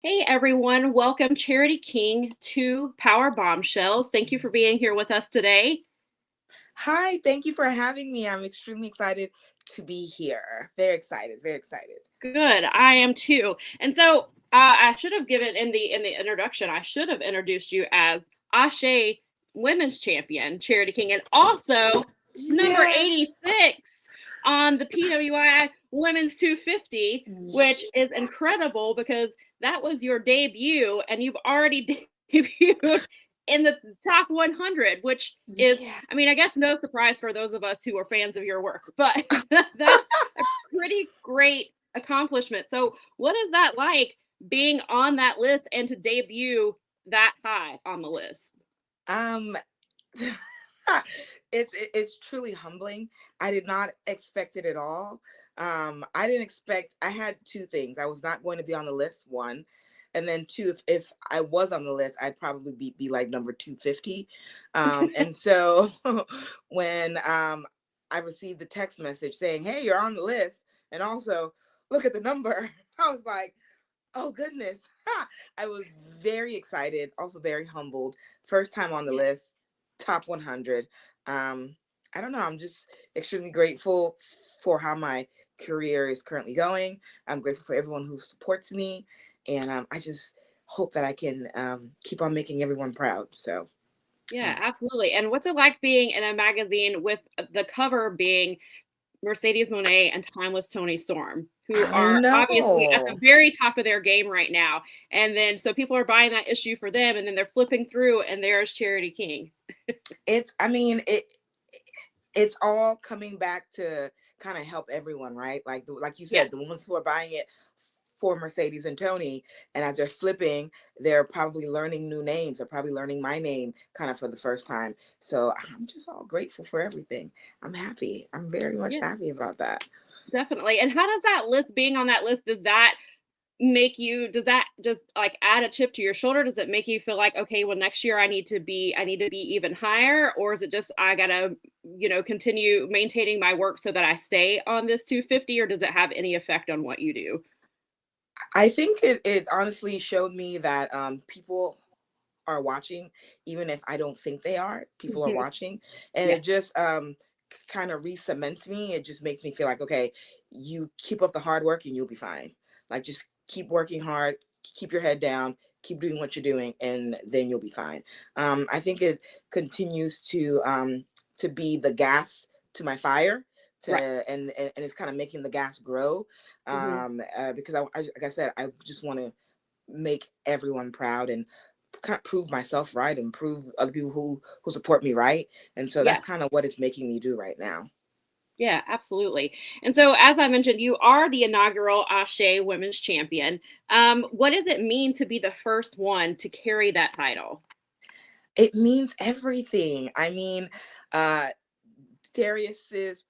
Hey everyone, welcome Charity King to Powerbombshells. Thank you for being here with us today. Hi, thank you for having me. I'm extremely excited to be here. Very excited, very excited. Good, I am too. And so I should have given in the introduction, I should have introduced you as Ashe Women's Champion, Charity King, and also number Yes. 86 on the PWI Women's 250, which is incredible because that was your debut and you've already debuted in the top 100, which is, Yeah. I mean, I guess no surprise for those of us who are fans of your work, but that's a pretty great accomplishment. So, what is that like being on that list and to debut that high on the list? Um it's truly humbling. I did not expect it at all. I didn't expect I had two things. I was not going to be on the list, one. And then two, if I was on the list, I'd probably be like number 250. And so when I received the text message saying, "Hey, you're on the list," and also look at the number, I was like, "Oh goodness." I was very excited, also very humbled. First time on the Yeah. list, top 100. I don't know, I'm just extremely grateful for how my career is currently going. I'm grateful for everyone who supports me, and I just hope that I can keep on making everyone proud. So, Yeah, yeah. absolutely. And what's it like being in a magazine with the cover being Mercedes Monet and Timeless Tony Storm, who I are obviously at the know. very top of their game right now? And then so people are buying that issue for them, and then they're flipping through, and there's Charity King. I mean, it's all coming back to kind of help everyone, right? Like you Yes. said, the ones who are buying it for Mercedes and Tony, and as they're flipping, they're probably learning new names. They're probably learning my name kind of for the first time. So I'm just all grateful for everything. I'm happy. I'm very much Yeah, happy about that. definitely. And how does that list, being on that list, does that just like add a chip to your shoulder? Does it make you feel like, okay, well, next year I need to be even higher? Or is it just I gotta, continue maintaining my work so that I stay on this 250? Or does it have any effect on what you do? I think it honestly showed me that people are watching, even if I don't think they are. People are Mhm. watching, and Yeah. it just kind of re-cements me. It just makes me feel like, okay, you keep up the hard work and you'll be fine. Like, just keep working hard, keep your head down, keep doing what you're doing, and then you'll be fine. I think it continues to be the gas to my fire. To Right. and it's kind of making the gas grow, Hmm. because like I said, I just want to make everyone proud and kind of prove myself right and prove other people who support me right. And so that's Yes. kind of what it's making me do right now. Yeah, absolutely. And so, as I mentioned, you are the inaugural Ashe Women's Champion. What does it mean to be the first one to carry that title? It means everything. I mean, uh Darius's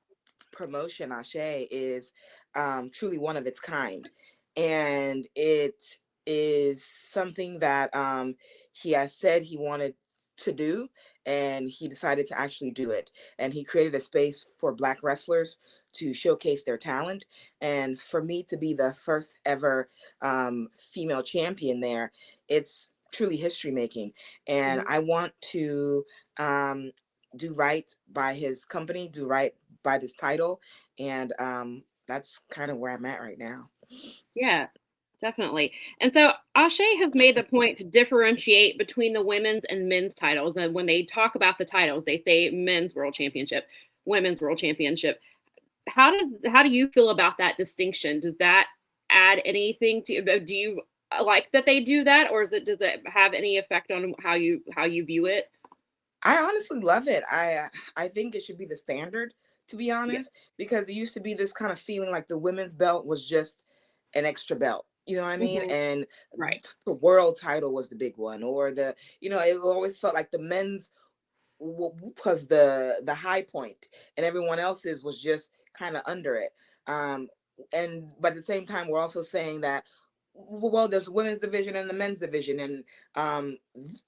promotion, Ashe, is truly one of its kind. And it is something that he has said he wanted to do, and he decided to actually do it. And he created a space for Black wrestlers to showcase their talent. And for me to be the first ever female champion there, it's truly history making. And Mhm. I want to um, do right by his company, do right by this title, and that's kind of where I'm at right now. Yeah, definitely. And so Ashe has made the point to differentiate between the women's and men's titles. And when they talk about the titles, they say men's world championship, women's world championship. How do you feel about that distinction? Does that add anything to, do you like that they do that, or does it have any effect on how you view it? I honestly love it. I think it should be the standard, to be Yeah. honest, because it used to be this kind of feeling like the women's belt was just an extra belt. You know what I mean? Hmm. And Right. the world title was the big one, or it always felt like the men's was the high point, and everyone else's was just kind of under it. Um, and but at the same time, we're also saying that, well, there's women's division and the men's division, and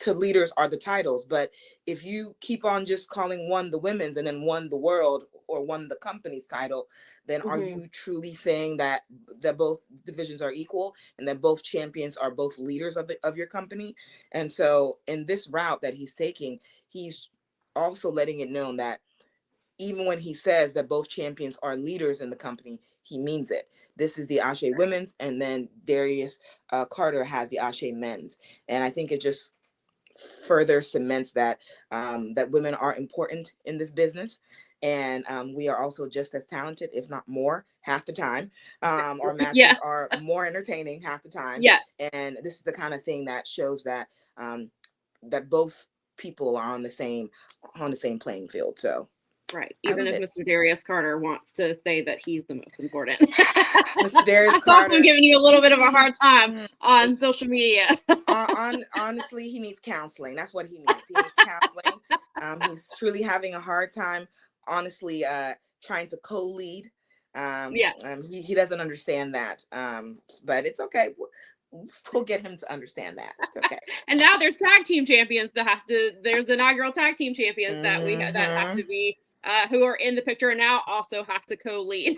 the leaders are the titles. But if you keep on just calling one the women's and then one the world or one the company's title, then are Mhm. you truly saying that both divisions are equal and that both champions are both leaders of your company? And so in this route that he's taking, he's also letting it known that even when he says that both champions are leaders in the company, he means it. This is the Ashe women's, and then Darius Carter has the Ashe men's. And I think it just further cements that that women are important in this business, and we are also just as talented, if not more, half the time. Our Yeah. matches are more entertaining half the time, Yeah. and this is the kind of thing that shows that that both people are on the same playing field. So Right. I Even love if it. Mr. Darius Carter wants to say that he's the most important. Mr. Darius I saw him Carter, giving you a little bit of a he hard time mm, on social media. honestly, he needs counseling. That's what he needs. He needs counseling. He's truly having a hard time, honestly, trying to co-lead. Yeah. He doesn't understand that, but it's okay. We'll get him to understand that. It's okay. And now there's tag team champions there's inaugural tag team champions that have Hmm. to be who are in the picture and now also have to co-lead.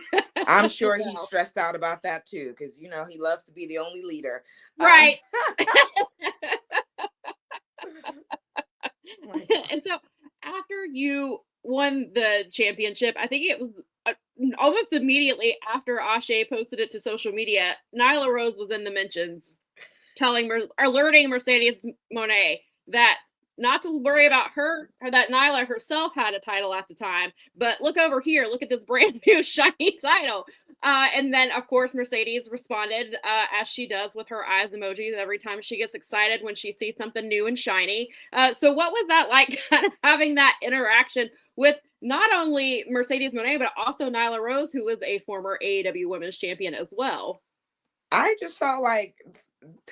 I'm as sure he's well. stressed out about that too, because he loves to be the only leader. Uh, Right. my And gosh. so after you won the championship, I think it was uh, almost immediately after Ashe posted it to social media, Nyla Rose was in the mentions alerting Mercedes Monet that not to worry about her or that Nyla herself had a title at the time, but look over here, look at this brand new shiny title. And then, of course, Mercedes responded as she does with her eyes emojis every time she gets excited when she sees something new and shiny. So, what was that like, kind of having that interaction with not only Mercedes Monet, but also Nyla Rose, who was a former AEW Women's Champion as well? I just felt like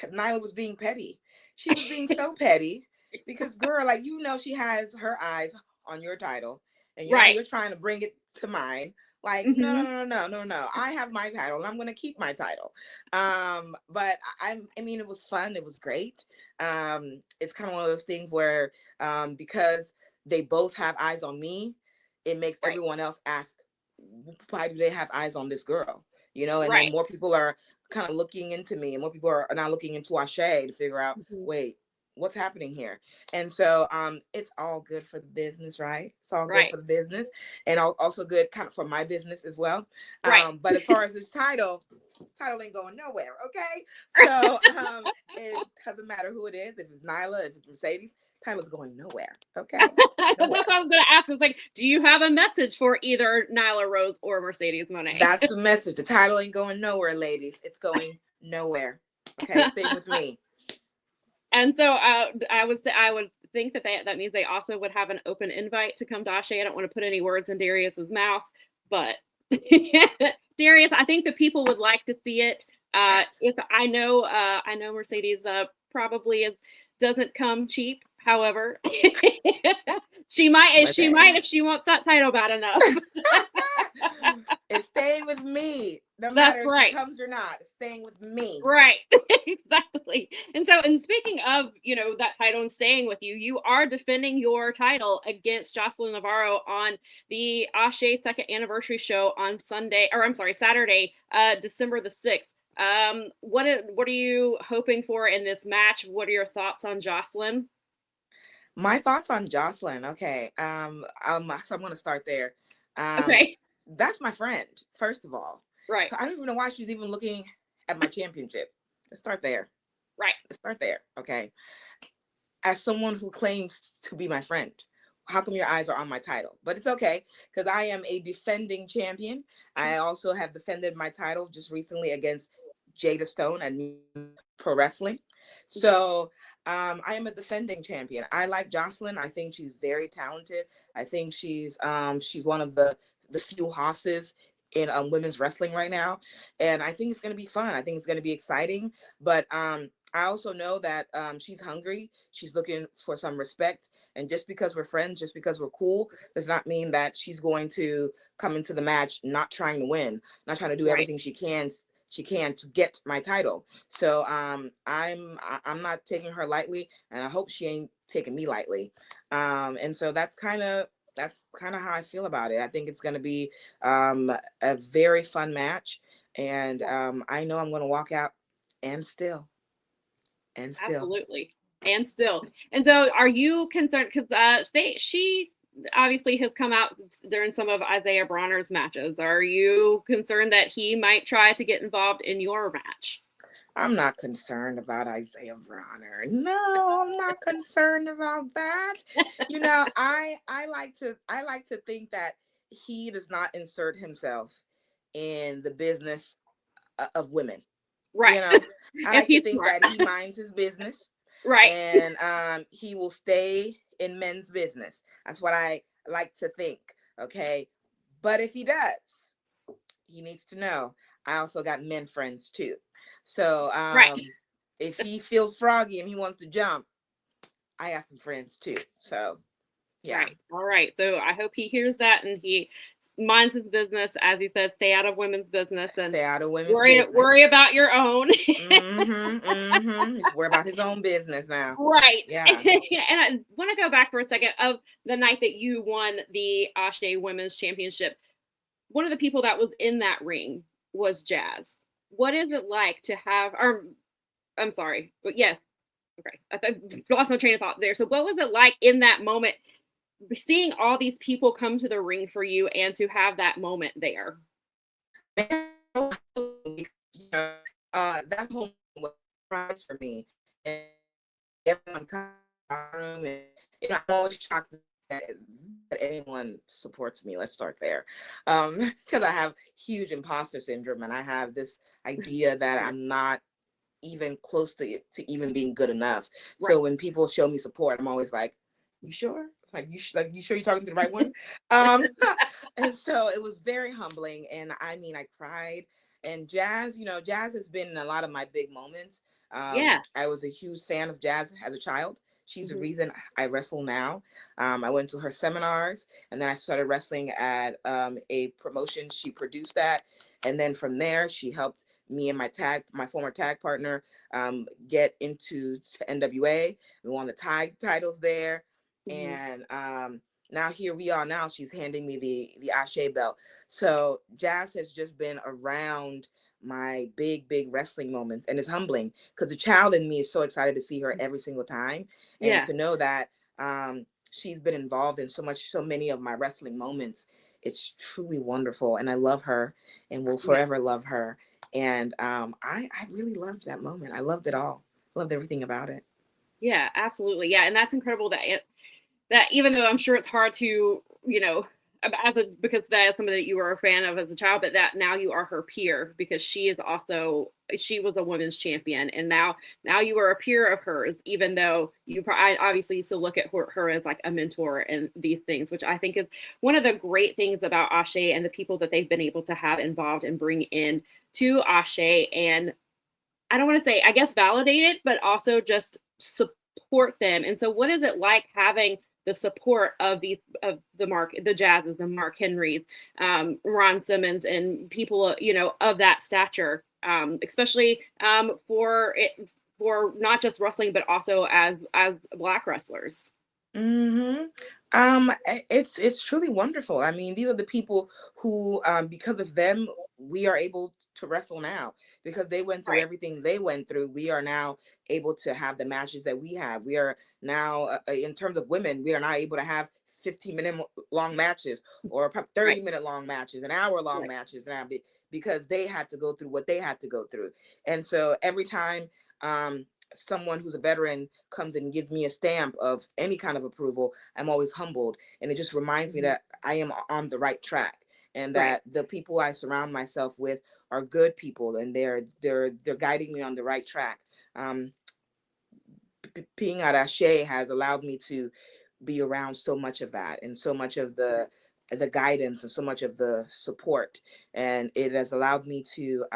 Nyla was being petty. She was being so petty because, girl, like, she has her eyes on your title, and now Right. you're trying to bring it to mine. Like, no, no, Hmm. no, no, no, no, no. I have my title, and I'm gonna keep my title. But I mean, it was fun. It was great. It's kind of one of those things where, because they both have eyes on me, it makes Right. everyone else ask, why do they have eyes on this girl? And then Right. more people are kind of looking into me, and more people are now looking into Ashe to figure out, Mhm. wait, what's happening here? And so it's all good for the business, right? It's all good Right. for the business, and also good kind of for my business as well. Right. But as far as this title ain't going nowhere, okay? So it doesn't matter who it is, if it's Nyla, if it's Mercedes, title's going nowhere, okay? That's Nowhere. what I was going to ask. It's like, do you have a message for either Nyla Rose or Mercedes Monet? That's the message. The title ain't going nowhere, ladies. It's going nowhere. Okay, stay with me. And so I would think that means they also would have an open invite to come to Ashe. I don't want to put any words in Darius's mouth, but Darius, I think the people would like to see it. If I know Mercedes probably doesn't come cheap. However, she might Okay. if she wants that title bad enough. It's staying with me. No matter That's if she right. comes or not. It's staying with me. Right. Exactly. And so, and speaking of, that title and staying with you, you are defending your title against Jocelyn Navarro on the Ashe second anniversary show on Saturday, December the 6th. What are you hoping for in this match? What are your thoughts on Jocelyn? My thoughts on Jocelyn. Okay. So I'm gonna start there. Um, Okay. that's my friend, first of all. Right. So I don't even know why she's even looking at my championship. Let's start there. Right. Let's start there. Okay. As someone who claims to be my friend, how come your eyes are on my title? But it's okay, because I am a defending champion. I also have defended my title just recently against Jada Stone at Pro Wrestling. Mhm. So I am a defending champion. I like Jocelyn. I think she's very talented. I think she's one of the few hosses in women's wrestling right now, and I think it's going to be fun. I think it's going to be exciting. But I also know that she's hungry. She's looking for some respect. And just because we're friends, just because we're cool, does not mean that she's going to come into the match not trying to win, not trying to do Right. everything she can to get my title. So I'm not taking her lightly, and I hope she ain't taking me lightly. And so that's kind of how I feel about it. I think it's going to be a very fun match, and I know I'm going to walk out and still and still. Absolutely. And still. And so are you concerned because she obviously has come out during some of Isaiah Bronner's matches. Are you concerned that he might try to get involved in your match? I'm not concerned about Isaiah Bronner. No, I'm not concerned about that. You know, I like to think that he does not insert himself in the business of women. Right. You know, I If like to he's think smart. that he minds his business, Right. and he will stay in men's business. That's what I like to think. Okay. But if he does, he needs to know I also got men friends too. So Right. if he feels froggy and he wants to jump, I got some friends too. So yeah. Right. All right. So I hope he hears that and he minds his business, as you said, stay out of women's business and Stay out of women's worry business. about your own. Just worry about his own business now. Right. Yeah. And I want to go back for a second of the night that you won the Ashe Women's Championship. One of the people that was in that ring was Jazz. What is it like to have, or I'm sorry, but yes, okay, I lost my train of thought there. So, what was it like in that moment, seeing all these people come to the ring for you and to have that moment there? That whole was a surprise for me. And everyone comes to my room, and I'm always shocked that anyone supports me. Let's start there, because I have huge imposter syndrome, and I have this idea that I'm not even close to even being good enough. Right. So when people show me support, I'm always like, "You sure? Like you sure you're talking to the right one?" Um, and so it was very humbling, and I mean, I cried. And Jazz, Jazz has been in a lot of my big moments. Yeah. I was a huge fan of Jazz as a child. She's the Mhm. reason I wrestle now. I went to her seminars, and then I started wrestling at a promotion. She produced that, and then from there, she helped me and my former tag partner, get into NWA. We won the tag titles there, Mhm. and now here we are. Now she's handing me the Ashe belt. So Jazz has just been around my big wrestling moments, and it's humbling because the child in me is so excited to see her every single time, and Yeah. to know that she's been involved in so many of my wrestling moments. It's truly wonderful, and I love her, and will Yeah. forever love her. And I really loved that moment. I loved it all. Loved everything about it. Yeah, absolutely. Yeah, and that's incredible that even though I'm sure it's hard to, because that is somebody that you were a fan of as a child, but that now you are her peer because she was a women's champion, and now you are a peer of hers, even though I obviously still look at her as like a mentor and these things, which I think is one of the great things about Ashe and the people that they've been able to have involved and bring in to Ashe. And I don't want to say, I guess, validate it, but also just support them. And so, what is it like having the support of the Jazzes, the Mark Henrys, Ron Simmons, and people, of that stature, especially for not just wrestling, but also as Black wrestlers. Mm-hmm. It's truly wonderful. I mean, these are the people who, because of them, we are able to wrestle now. Because they went through Right, everything they went through, we are now able to have the matches that we have. We are now, in terms of women, we are now able to have 15-minute long matches, or right, 30-minute long matches, an hour long right. matches, because they had to go through what they had to go through. And so every time, someone who's a veteran comes and gives me a stamp of any kind of approval, I'm always humbled. And it just reminds me Mhm. that I am on the right track, and Right. that the people I surround myself with are good people, and they're guiding me on the right track. Um, Being at Ashe has allowed me to be around so much of that, and so much of the guidance, and so much of the support, and it has allowed me to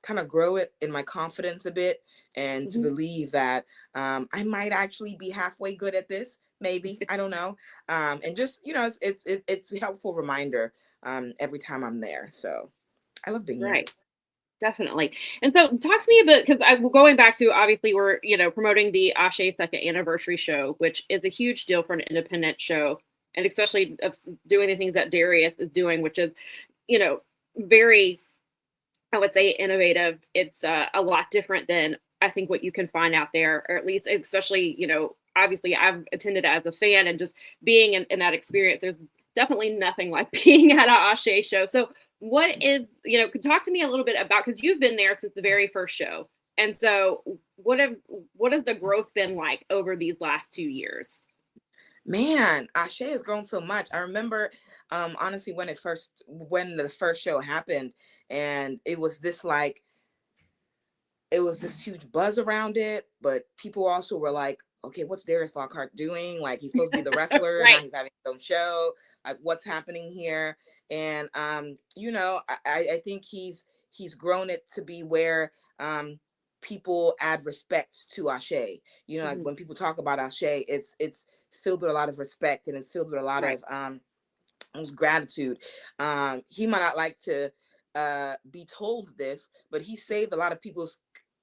kind of grow it in my confidence a bit, and to Mhm. believe that I might actually be halfway good at this. Maybe, I don't know. And just, it's a helpful reminder every time I'm there. So I love being here. Right. Definitely. And so talk to me a bit because I going back to obviously we're, promoting the Ashe second anniversary show, which is a huge deal for an independent show and especially of doing the things that Darius is doing, which is, very, I would say, innovative. It's a lot different than I think what you can find out there, or at least, especially, obviously I've attended as a fan, and just being in that experience, there's definitely nothing like being at a Ashe show. So what is, could talk to me a little bit about, because you've been there since the very first show. And so what has the growth been like over these last 2 years? Man, Ashe has grown so much. I remember, honestly, when the first show happened, and it was this huge buzz around it, but people also were like, okay, what's Darius Lockhart doing? Like, he's supposed to be the wrestler, now Right. he's having his own show. Like, what's happening here? And I think he's grown it to be where people add respect to Ashe. Like Mhm. when people talk about Ashe, it's filled with a lot of respect, and it's filled with a lot Right. of gratitude. He might not like to be told this, but he saved a lot of people's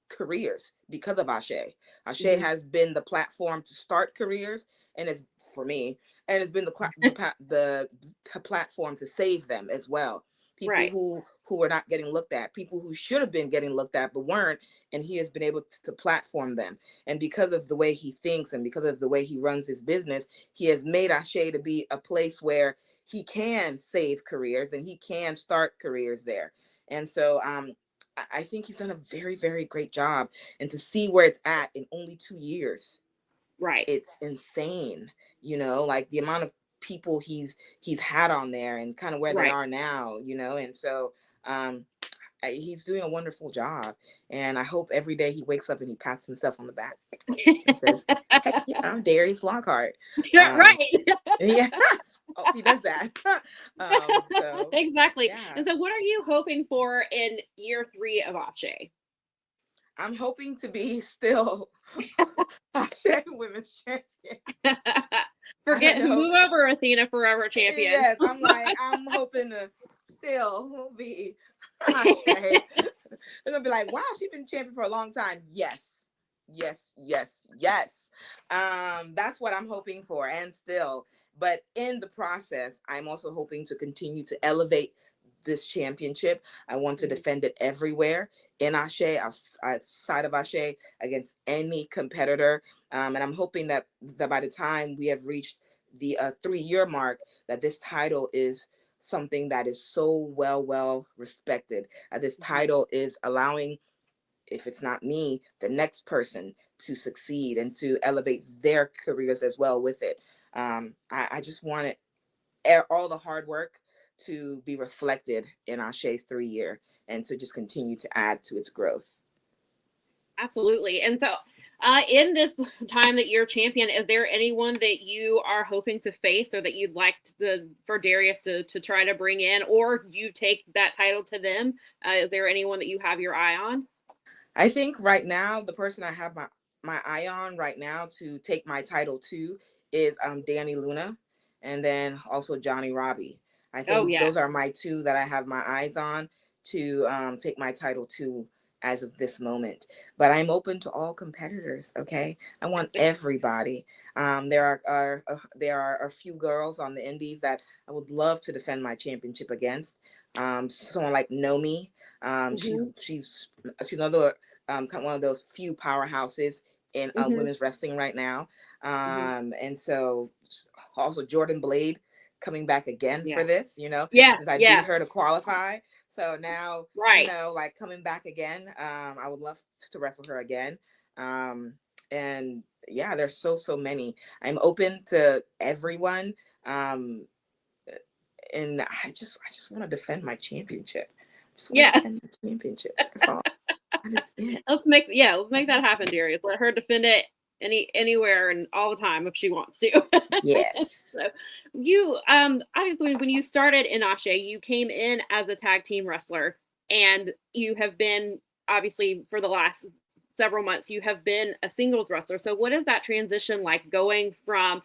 careers because of Ashe. Ashe Mhm. has been the platform to start careers, and it's for me, and it's been the platform to save them as well. People Right. who are not getting looked at, people who should have been getting looked at but weren't, and he has been able to platform them. And because of the way he thinks, and because of the way he runs his business, he has made Ashe to be a place where he can save careers and he can start careers there. And so I think he's done a very, very great job. And to see where it's at in only 2 years, Right. it's insane. Like the amount of people he's had on there, and kind of where they Right. are now. And so he's doing a wonderful job. And I hope every day he wakes up and he pats himself on the back and says, "Hey, I'm Darius Lockhart." Um, Right. yeah. Oh, he does that. So Exactly. yeah, And so what are you hoping for in year 3 of Ache? I'm hoping to be still Ashe Women's Champion. I don't Forget, know. move over, Athena Forever champion. Yes, I'm hoping to still be Ashe. They're gonna be like, wow, she's been champion for a long time. Yes, yes, yes, yes. That's what I'm hoping for, and still. But in the process, I'm also hoping to continue to elevate this championship. I want to Mhm. defend it everywhere in Ashe, outside of Ashe, against any competitor. And I'm hoping that by the time we have reached the 3-year mark, that this title is something that is so well respected. This Mhm. title is allowing, if it's not me, the next person to succeed and to elevate their careers as well with it. I just want it, all the hard work to be reflected in Ashe's 3-year, and to just continue to add to its growth. Absolutely. And so, in this time that you're champion, is there anyone that you are hoping to face, or that you'd like for Darius to try to bring in, or you take that title to them? Is there anyone that you have your eye on? I think right now the person I have my eye on right now to take my title to is Danny Luna, and then also Johnny Robbie. I Oh think yeah. those are my two that I have my eyes on to take my title to as of this moment. But I'm open to all competitors. Okay, I want everybody. There are a few girls on the indies that I would love to defend my championship against. Someone like Nomi. Hmm. She's another kind of one of those few powerhouses in Hmm. women's wrestling right now. Hmm. And so also Jordan Blade coming back again for Yeah. this, Yeah. since I beat Yeah. her to qualify. So now, Right. like coming back again, I would love to wrestle her again. Um, and yeah, there's so many. I'm open to everyone. Um, and I just want to defend my championship. I just want to Yeah. defend my championship. That's all. That is it. Let's make that happen, Darius. Let her defend it anywhere and all the time if she wants to. Yes. So you obviously, when you started in Ashe, you came in as a tag team wrestler, and you have been, obviously, for the last several months, you have been a singles wrestler. So what is that transition like, going from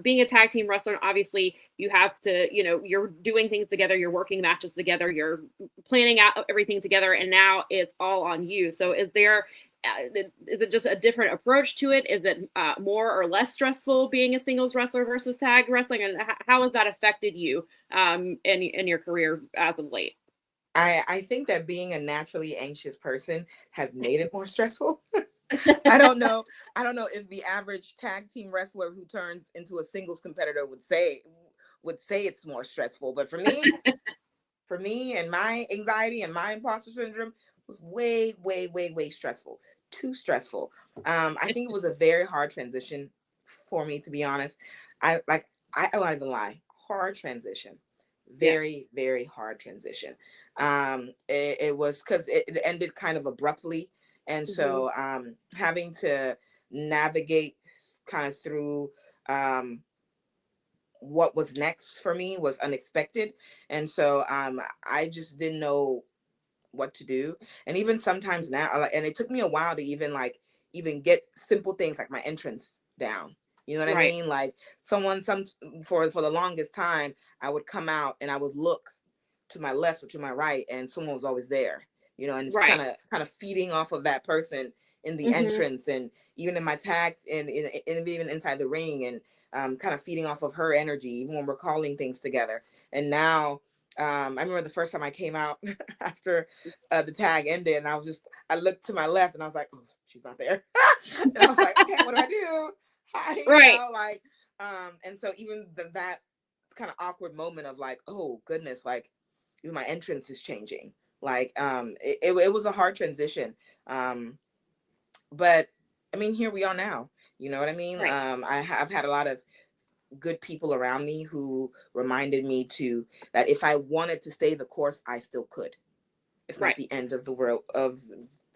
being a tag team wrestler? And obviously you have to, you're doing things together, you're working matches together, you're planning out everything together, and now it's all on you. So is there is it just a different approach to it? Is it more or less stressful being a singles wrestler versus tag wrestling? And how has that affected you in your career as of late? I think that being a naturally anxious person has made it more stressful. I don't know. I don't know if the average tag team wrestler who turns into a singles competitor would say it's more stressful. But for me and my anxiety and my imposter syndrome was way, way, way, way stressful. Too stressful. I think it was a very hard transition for me, to be honest. I don't even lie. Hard transition. Yeah. Very, very hard transition. It was because it ended kind of abruptly. And Hmm. so having to navigate kind of through what was next for me was unexpected. And so I just didn't know what to do. And even sometimes now, and it took me a while to even get simple things like my entrance down. You know what I Right. mean? Like some for the longest time, I would come out and I would look to my left or to my right, and someone was always there. You know, and it's Right. kind of feeding off of that person in the Hmm. entrance, and even in my tags, and even inside the ring, and kind of feeding off of her energy, even when we're calling things together. And now, I remember the first time I came out after the tag ended, and I looked to my left, and I was like, oh, she's not there, and I was like, okay, what do I do? Hi, Right. and so even that kind of awkward moment of like, oh goodness, like my entrance is changing. Like it was a hard transition. But I mean, here we are now. You know what I mean? Right. I've had a lot of good people around me who reminded me that if I wanted to stay the course, I still could. It's not Right. the end of the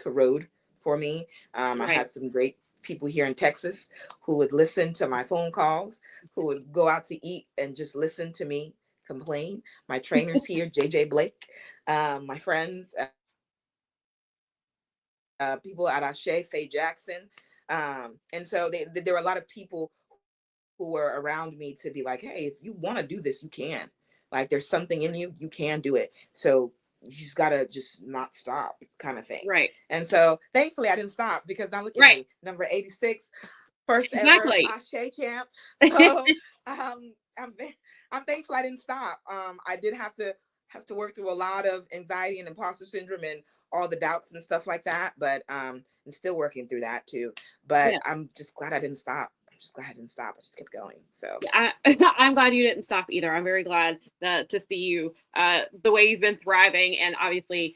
road for me. I Right. had some great people here in Texas who would listen to my phone calls, who would go out to eat and just listen to me complain. My trainers here, JJ Blake, my friends, people at Ashe, Faye Jackson. And so there were a lot of people who were around me to be like, hey, if you want to do this, you can. Like, there's something in you, you can do it. So you just gotta just not stop, kind of thing. Right. And so thankfully I didn't stop, because now look at Right. me, number 86, first ever Exactly. Ashe champ. So I'm I'm thankful I didn't stop. I did have to work through a lot of anxiety and imposter syndrome and all the doubts and stuff like that. But I'm still working through that too. But Yeah. I'm just glad I didn't stop. I'm just glad I didn't stop. I just kept going. So I'm glad you didn't stop either. I'm very glad to see you the way you've been thriving, and obviously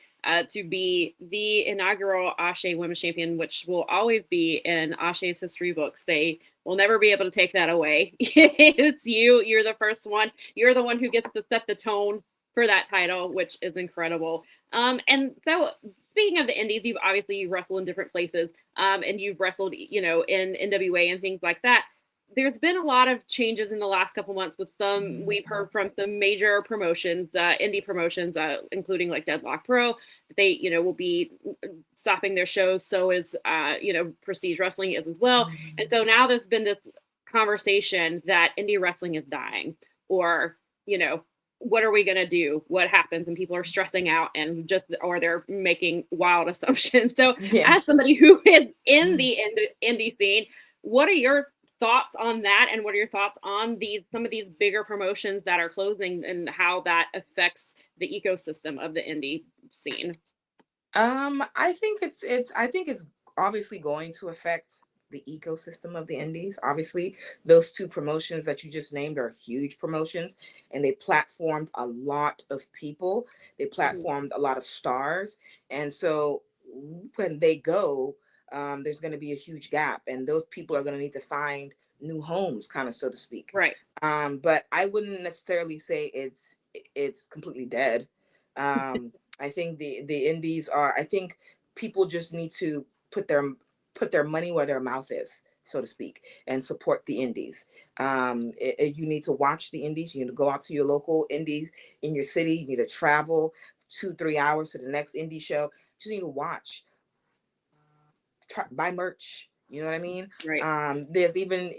to be the inaugural Ashe Women's Champion, which will always be in Ashe's history books. They will never be able to take that away. It's you. You're the first one. You're the one who gets to set the tone for that title, which is incredible. And so, speaking of the indies, you wrestle in different places, and you've wrestled, in NWA and things like that. There's been a lot of changes in the last couple months with some we've heard from some major promotions, indie promotions, including like Deadlock Pro. They, will be stopping their shows. So is, Prestige Wrestling is as well. And so now there's been this conversation that indie wrestling is dying, or, what are we going to do? What happens? And people are stressing out and or they're making wild assumptions. So yeah. as somebody who is in the indie scene, what are your thoughts on that, and what are your thoughts on some of these bigger promotions that are closing, and how that affects the ecosystem of the indie scene? I think it's obviously going to affect the ecosystem of the indies. Obviously, those two promotions that you just named are huge promotions, and they platformed a lot of people. They Mhm. platformed a lot of stars, and so when they go, there's going to be a huge gap, and those people are going to need to find new homes, kind of so to speak. Right. But I wouldn't necessarily say it's completely dead. I think the indies are. I think people just need to put their money where their mouth is, so to speak, and support the indies. You need to watch the indies. You need to go out to your local indie in your city. You need to travel 2-3 hours to the next indie show. You just need to watch, buy merch. You know what I mean? Right. There's even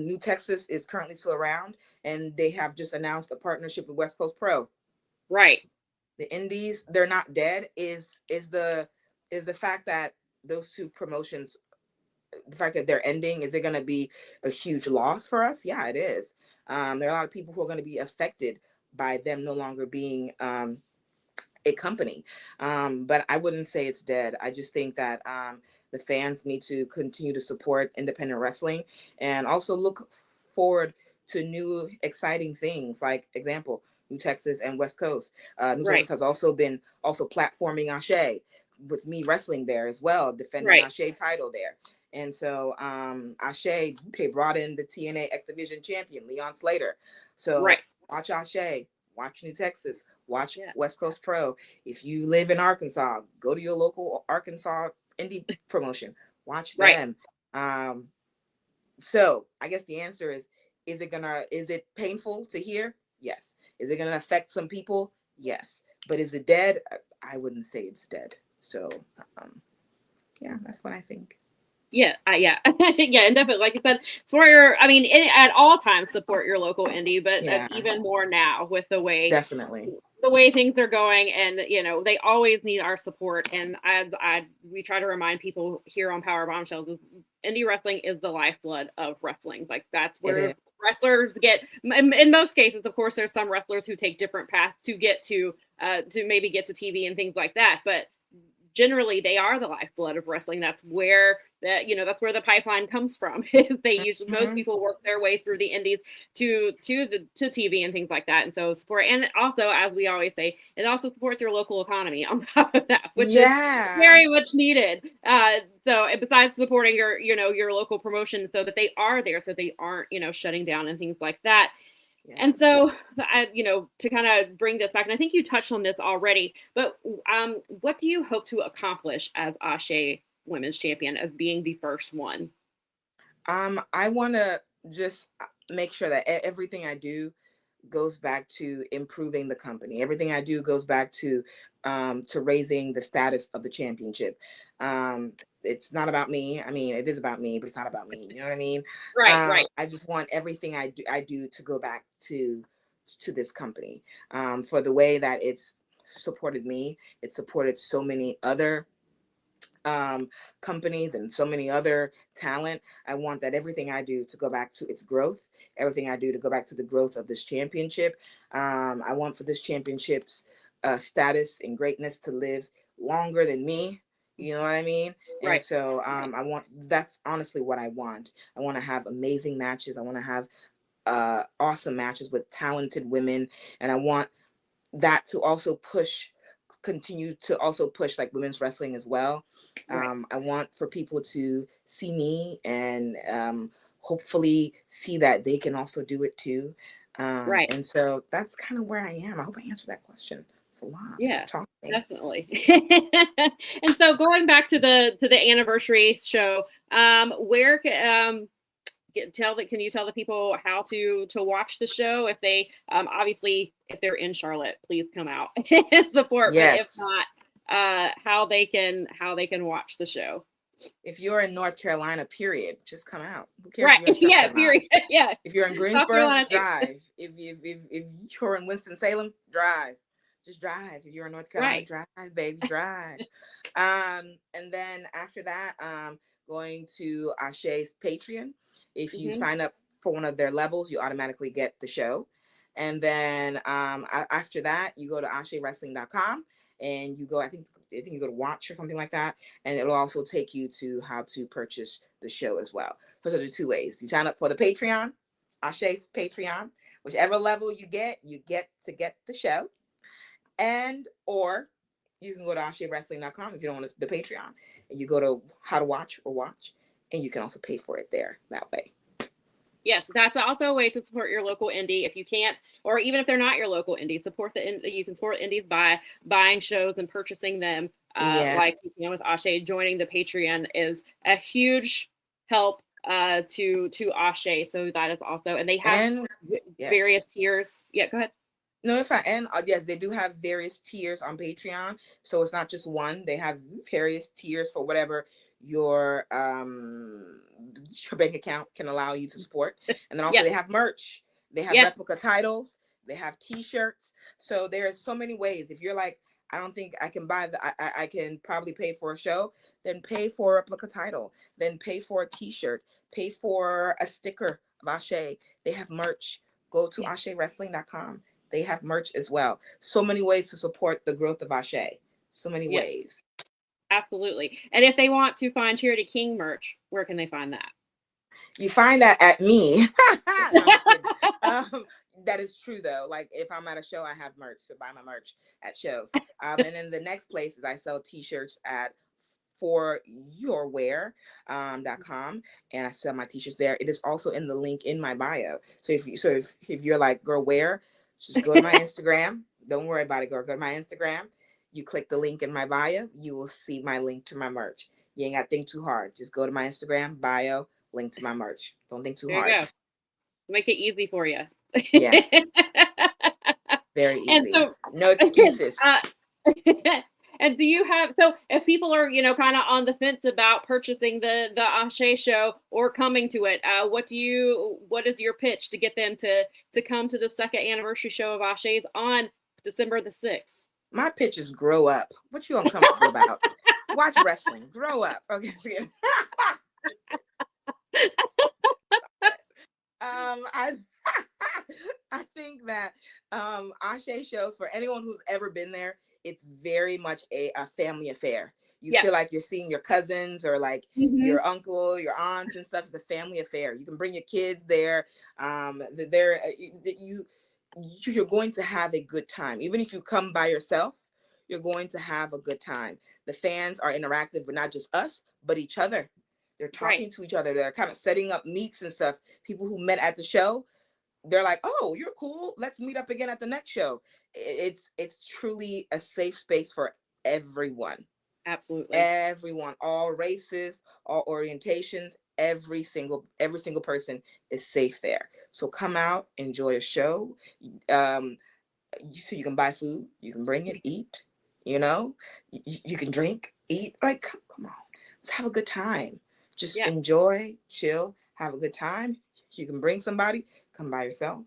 New Texas is currently still around, and they have just announced a partnership with West Coast Pro. Right. The indies, they're not dead. Is the fact that those two promotions, the fact that they're ending, is it going to be a huge loss for us? Yeah, it is. There are a lot of people who are going to be affected by them no longer being a company. But I wouldn't say it's dead. I just think that the fans need to continue to support independent wrestling and also look forward to new exciting things. Like example, New Texas and West Coast. New Right. Texas has also been platforming Ashe, with me wrestling there as well, defending Right. Ashe title there. And so Ashe, they brought in the TNA X Division champion, Leon Slater. So Right. watch Ashe, watch New Texas, watch Yeah. West Coast Pro. If you live in Arkansas, go to your local Arkansas indie promotion, watch Right. them. So I guess the answer is it painful to hear? Yes. Is it gonna affect some people? Yes. But is it dead? I wouldn't say it's dead. So yeah, that's what I think. Yeah, yeah, yeah, and definitely, like you said, support your. I mean, at all times, support your local indie, but Yeah, even more now with definitely. the way things are going, and they always need our support. And we try to remind people here on Power Bombshells is indie wrestling is the lifeblood of wrestling. Like that's It is. where wrestlers get. In most cases, of course, there's some wrestlers who take different paths to get to maybe get to TV and things like that, but generally they are the lifeblood of wrestling. That's where that's where the pipeline comes from. Is they usually most Mhm. people work their way through the indies to TV and things like that. And so support, and also, as we always say, it also supports your local economy on top of that, which is Yeah. very much needed. So besides supporting your local promotion, so that they are there, so they aren't shutting down and things like that. Yeah. And so, to kind of bring this back, and I think you touched on this already, but what do you hope to accomplish as Ashe Women's Champion of being the first one? I want to just make sure that everything I do goes back to improving the company. Everything I do goes back to raising the status of the championship. It's not about me. I mean, it is about me, but it's not about me. You know what I mean? Right, right, I just want everything I do to go back to this company, for the way that it's supported me. It supported so many other companies and so many other talent. I want that everything I do to go back to its growth, everything I do to go back to the growth of this championship. I want for this championship's status and greatness to live longer than me. You know what I mean? And right, so I want, that's honestly what I want. I want to have amazing matches. I want to have awesome matches with talented women. And I want that to also continue to also push like women's wrestling as well. right, I want for people to see me and hopefully see that they can also do it too. right. And so that's kind of where I am. I hope I answered that question. It's a lot of Yeah, talking. definitely. And so going back to the anniversary show, where can you tell the people how to watch the show? If they obviously, if they're in Charlotte, please come out and support. But if Yes. not, how they can watch the show. If you're in North Carolina, period, just come out. Who cares if Right. you're in Yeah. Charlotte or not? Period. Yeah. If you're in South Greensboro, Carolina just too. drive. If you're in Winston-Salem, drive. Just drive. If you're in North Carolina, Right. drive, baby, drive. And then after that, going to Ashe's Patreon. If you Hmm. sign up for one of their levels, you automatically get the show. And then after that, you go to AsheWrestling.com and you go, I think you go to watch or something like that. And it'll also take you to how to purchase the show as well. Those are the two ways. You sign up for the Patreon, Ashe's Patreon, whichever level you get to get the show. And or you can go to AsheWrestling.com if you don't want the Patreon. And you go to how to watch or watch. And you can also pay for it there that way. Yes, that's also a way to support your local indie. If you can't, or even if they're not your local indie, you can support indies by buying shows and purchasing them. Yeah. Like you can with Ashe. Joining the Patreon is a huge help to Ashe. So that is also, and they have And yes. various tiers. Yeah, go ahead. No, it's fine. And yes, they do have various tiers on Patreon. So it's not just one. They have various tiers for whatever your bank account can allow you to support. And then also Yes, they have merch. They have yes, replica titles. They have t-shirts. So there's so many ways. If you're like, I don't think I can buy I can probably pay for a show, then pay for a replica title, then pay for a t-shirt, pay for a sticker of Ashe. They have merch. Go to Yeah. AsheWrestling.com. They have merch as well. So many ways to support the growth of Ashe. So many Yes, ways. absolutely. And if they want to find Charity King merch, where can they find that? You find that at me. No, I'm just kidding. That is true though. Like if I'm at a show, I have merch, so buy my merch at shows. And then the next place is I sell t-shirts at foryourwear.com, and I sell my t-shirts there. It is also in the link in my bio. So if you're like, girl, where? Just go to my Instagram. Don't worry about it, girl. Go to my Instagram. You click the link in my bio, you will see my link to my merch. You ain't got to think too hard. Just go to my Instagram bio, link to my merch. Don't think too There you hard. go. Make it easy for you. Yes. Very easy. And so, no excuses. And do you have, so if people are, kind of on the fence about purchasing the Ashe show or coming to it, what is your pitch to get them to come to the second anniversary show of Ashe's on December the 6th? My pitch is grow up. What you uncomfortable about? Watch wrestling. Grow up. Okay. I think that Ashe shows, for anyone who's ever been there, it's very much a family affair. You feel like you're seeing your cousins or like your uncle, your aunts and stuff. It's a family affair. You can bring your kids there. You're going to have a good time. Even if you come by yourself, you're going to have a good time. The fans are interactive with not just us, but each other. They're talking to each other. They're kind of setting up meets and stuff. People who met at the show, they're like, oh, you're cool. Let's meet up again at the next show. It's truly a safe space for everyone. Absolutely. Everyone, all races, all orientations, every single person is safe there. So come out, enjoy a show. So you can buy food, you can bring it, eat, you can drink, eat. Like, come on, let's have a good time. Just enjoy, chill, have a good time. You can bring somebody, come by yourself.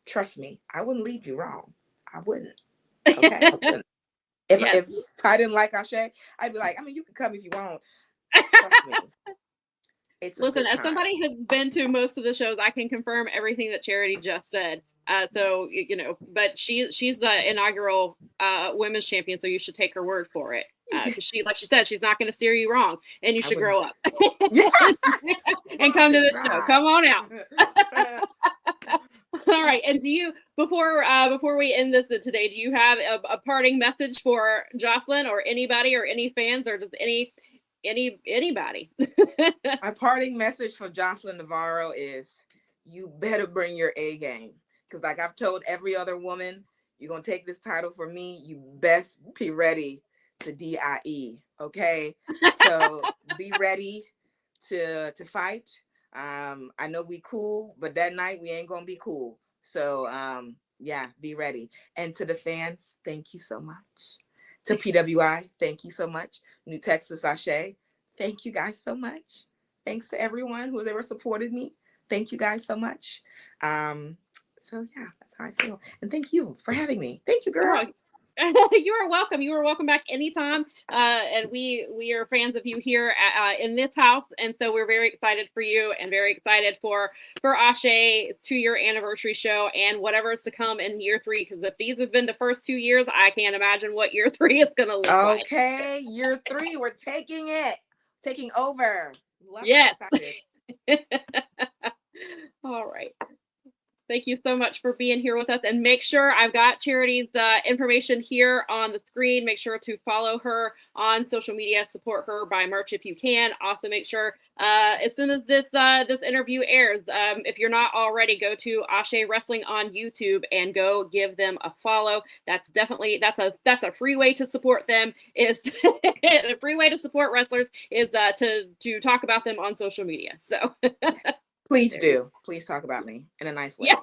Trust me, I wouldn't lead you wrong. I wouldn't. Okay. I wouldn't. If I didn't like Ashe, I'd be like, you can come if you want. Trust me. Listen, as somebody who's been to most of the shows, I can confirm everything that Charity just said. So, but she's the inaugural women's champion, so you should take her word for it. Because like she said, she's not going to steer you wrong, and you should grow up and come to this show. Come on out. All right. And do you, before we end this today, do you have a parting message for Jocelyn or anybody or any fans or just anybody? My parting message for Jocelyn Navarro is, you better bring your A game. Because like I've told every other woman, you're going to take this title from me, you best be ready to DIE. Okay? So be ready to fight. I know we cool, but that night we ain't going to be cool. So be ready. And to the fans, thank you so much. To PWI, thank you so much. New Texas Ashe, thank you guys so much. Thanks to everyone who ever supported me. Thank you guys so much. So that's how I feel. And thank you for having me. Thank you, girl. You are welcome. You are welcome back anytime. And we are fans of you here in this house. And so we're very excited for you and very excited for Ashe 2-year anniversary show and whatever's to come in year 3. Because if these have been the first 2 years, I can't imagine what year 3 is going to look like. Okay, year 3, we're taking over. Yes. All right. Thank you so much for being here with us. And make sure, I've got Charity's information here on the screen. Make sure to follow her on social media, support her, buy merch if you can. Also make sure as soon as this interview airs, if you're not already, go to Ashe Wrestling on YouTube and go give them a follow. That's a free way to support them. Is a free way to support wrestlers is to talk about them on social media. So please do. Please talk about me in a nice way. Yeah.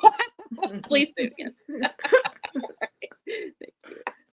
Please do. Yes. Right.